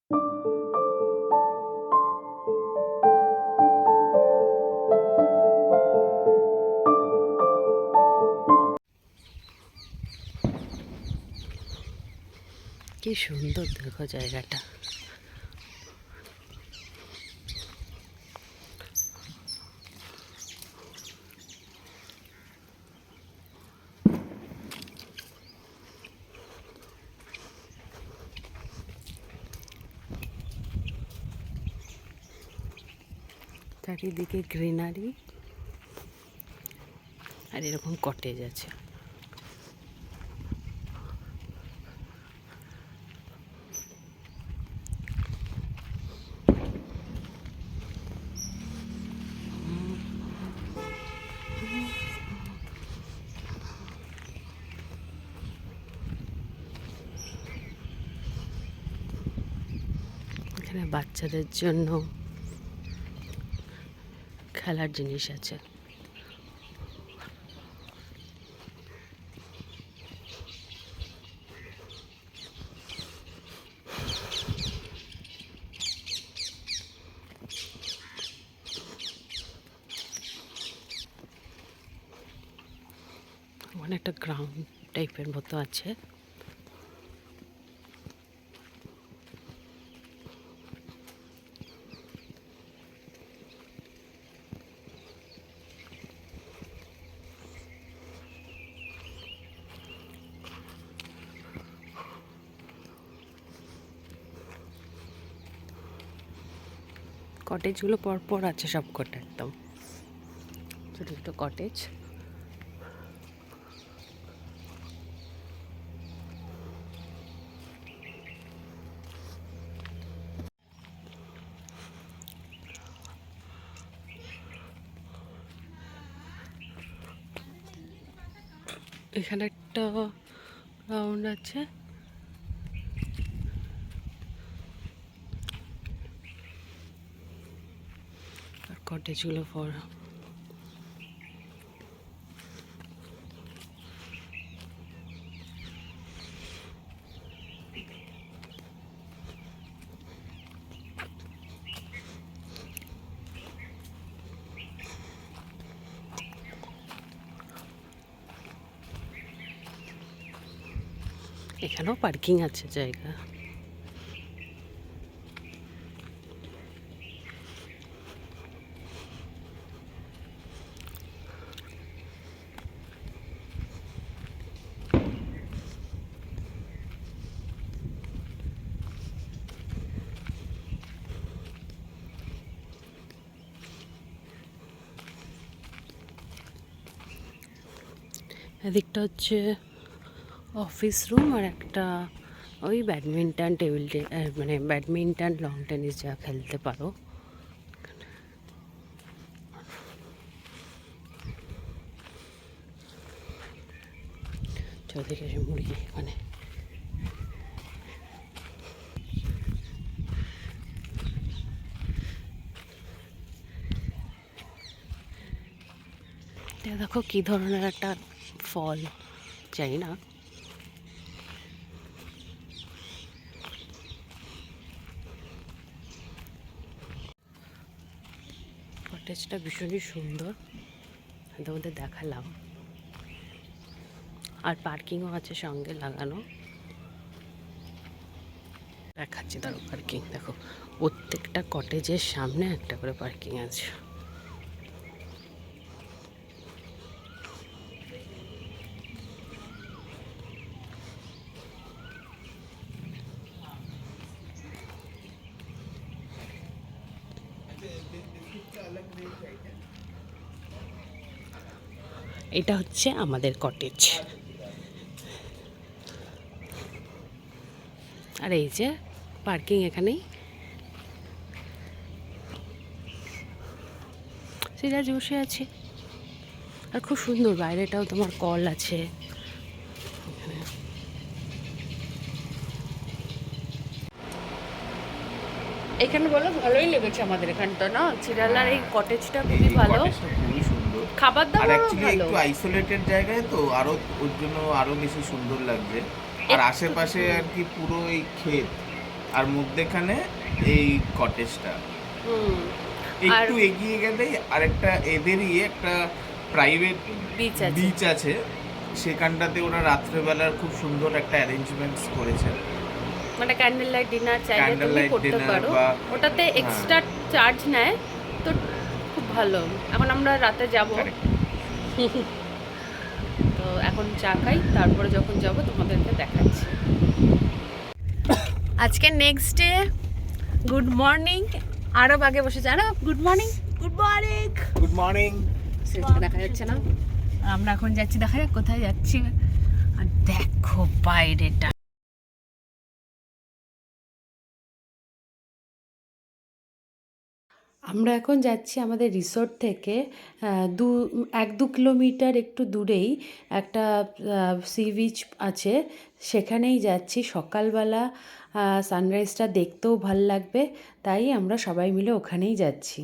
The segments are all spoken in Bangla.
কি সুন্দর দেখো জায়গাটা। চারিদিকে গ্রিনারি আর এরকম কটেজ আছে। এখানে বাচ্চাদের জন্য খেলার জিনিস আছে। অনেকটা গ্রাউন্ড টাইপের মতো আছে। কটেজগুলো পরপর আছে সব কটা, একদম ছোটো ছোটো কটেজ। এখানে একটা গ্রাউন্ড আছে। আর কটেজগুলো পর এখানেও পার্কিং আছে জায়গা। এদিকটা হচ্ছে অফিস রুম আর একটা ওই ব্যাডমিন্টন টেবিল, মানে ব্যাডমিন্টন লং টেনিস যা খেলতে পারো। চৌদিকে মুরগি মানে দেখো কি ধরনের একটা ফল, চাই না। কটেজটা ভীষণই সুন্দর, তোমাদের দেখালাম। আর পার্কিংও আছে সঙ্গে লাগানো, দেখাচ্ছি ধরো পার্কিং। দেখো প্রত্যেকটা কটেজের সামনে একটা করে পার্কিং আছে। এটা হচ্ছে আমাদের কটেজ। আর এই যে পার্কিং এখানেই। সিরাজ বসে আছে। আর খুব সুন্দর, বাইরেটাও তোমার কল আছে। এখানে বলো ভালোই লেগেছে আমাদের এখানটা, না চিরালার এই কটেজটা খুবই ভালো, খুবই সুন্দর। খাবার দাবার অ্যাকচুয়ালি ভালো। একটু আইসোলেটেড জায়গায় তো আরো ওর জন্য আরো বেশি সুন্দর লাগছে। আর আশেপাশে আর কি পুরো এই ক্ষেত, আর মধ্যেখানে এই কটেজটা। হুম। আর একটু এগিয়ে গেলেই আরেকটা এদেরই একটা প্রাইভেট বিচ আছে। বিচ আছে, সেখানটাতে ওরা রাত্রেবেলার খুব সুন্দর একটা অ্যারেঞ্জমেন্টস করেছে। মানে ক্যান্ডেল লাইট ডিনার চাইলে ক্যান্ডেল তুমি লাইট করতে ডিনার পারো, বা ওটাতে হ্যাঁ, এক্সট্রা চার্জ নেয় তো, খুব ভালো। এখন আমরা রাতে যাব, correct। তো এখন চা খাই, তারপরে যখন যাব তোমাদেরকে দেখাচ্ছি। আজকে নেক্সট ডে, গুড মর্নিং। আরব আগে বসেছে, আরব good morning. Good morning. Good morning. সেটা দেখা যাচ্ছে না, আমরা এখন যাচ্ছি, দেখা যাক কোথায় যাচ্ছি। আর দেখো বাইরেটা, আমরা এখন যাচ্ছি আমাদের রিসোর্ট থেকে 1-2 কিলোমিটার একটু দূরেই একটা সি বিচ আছে, সেখানেই যাচ্ছি। সকালবেলা সানরাইজটা দেখতেও ভাল লাগবে, তাই আমরা সবাই মিলে ওখানেই যাচ্ছি।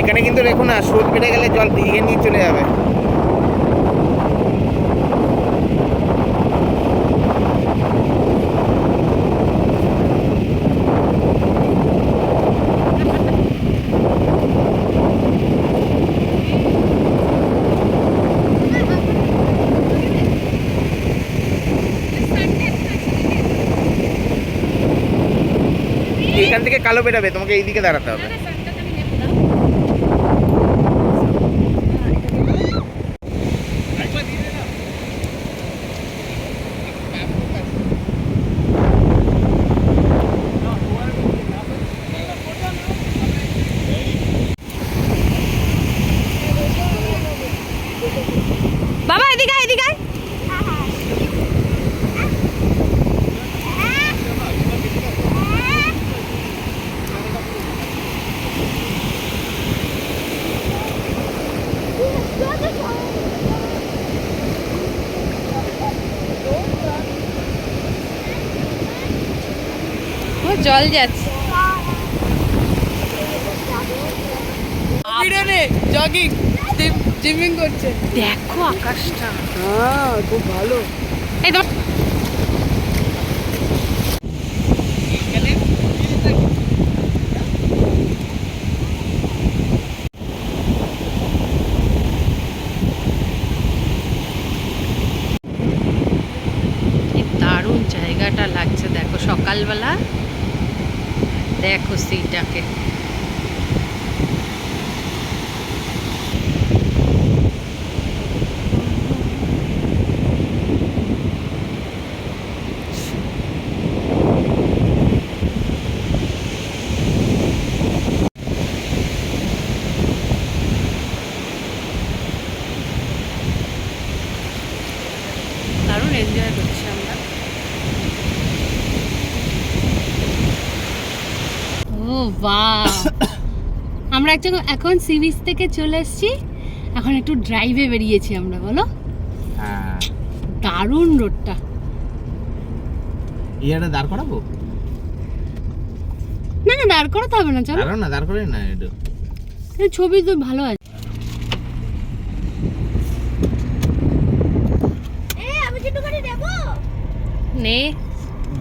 এখানে কিন্তু দেখো না, স্রোত বেড়ে গেলে জল দিকে নিয়ে চলে যাবে। এখান থেকে কালো বেরোবে, তোমাকে এইদিকে দাঁড়াতে হবে। বাবা এদিকে আয়, এদিকে আয়। ও জল যাচ্ছে, জগিং জিমিং করছে। দেখো আকাশটা, হ্যাঁ খুব ভালো। এই ধর। কি দারুণ জায়গাটা লাগছে, দেখো সকালবেলা, দেখো সেইটাকে। দারুণ এনজয় করছি আমরা। ও বাহ, আমরা এখন সি বিচ থেকে চলে এসেছি, এখন একটু ড্রাইভে বেরিয়েছি আমরা, বলো। হ্যাঁ, দারুণ রোডটা। ইয়াটা দাঁড় করাবো? না না, দাঁড় করাতে হবে না, চলো। দাঁড়াও না, দাঁড় করে না একটু। ছবি তো ভালো আছে। নে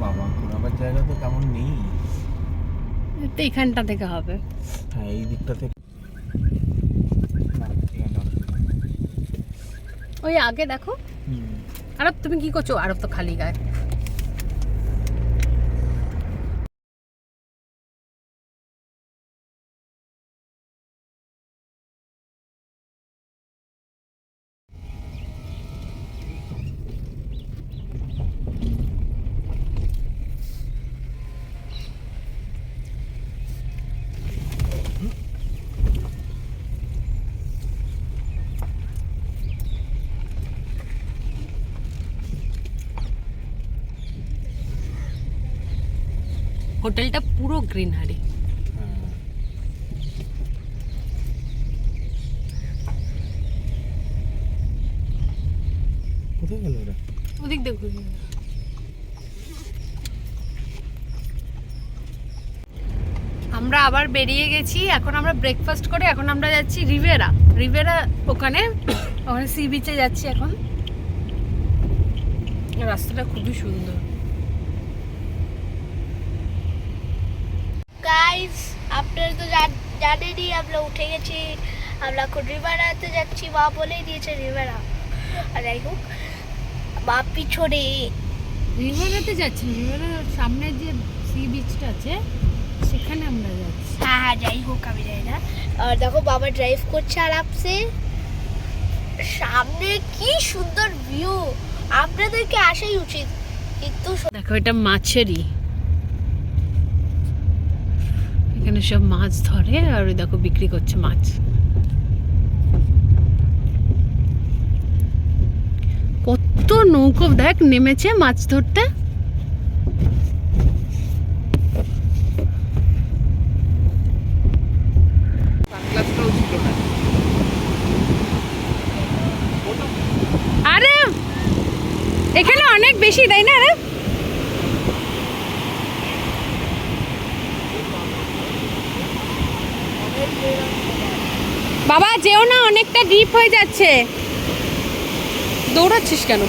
বাবা, ঘোরাবার জায়গা তো তেমন নেই। তো এখানটা থেকে হবে। হ্যাঁ, এই দিকটা থেকে। ওই আগে দেখো। আরব তুমি কি করছো? আরব তো খালি গায়ে। হোটেলটা পুরো গ্রিনারি। কোথায় গেল ওরা? ওদিক দেখুন। আমরা আবার বেরিয়ে গেছি, এখন আমরা ব্রেকফাস্ট করে এখন আমরা যাচ্ছি রিভেরা ওখানে সি বিচে যাচ্ছি এখন। রাস্তাটা খুবই সুন্দর। গাইস আপনারা তো জানেনই আমরা উঠে গেছি, আমরা এখন রিভারাতে যাচ্ছি, মা বলেই দিয়েছে রিভারা। আর যাই হোক মা পিছনে রিভেরাতে যাচ্ছি, রিভেরার সামনে যে সি বিচটা আছে সেখানে আমরা যাচ্ছি। হ্যাঁ হ্যাঁ যাই হোক আমি যাই না। আর দেখো বাবা ড্রাইভ করছে আরামসে, সামনে কি সুন্দর ভিউ, আপনাদেরকে আসাই উচিত। কিন্তু দেখো এটা মাছেরই, এখানে সব মাছ ধরে আর ওই দেখো বিক্রি করছে মাছ। কত নৌকো দেখ নেমেছে মাছ ধরতে। সানগ্লাসটাও ছিল না। আরে এখানে অনেক বেশি তাই না রে? বাবা যেও না, অনেকটা ডিপ হয়ে যাচ্ছে। দৌড়াচ্ছিস কেন?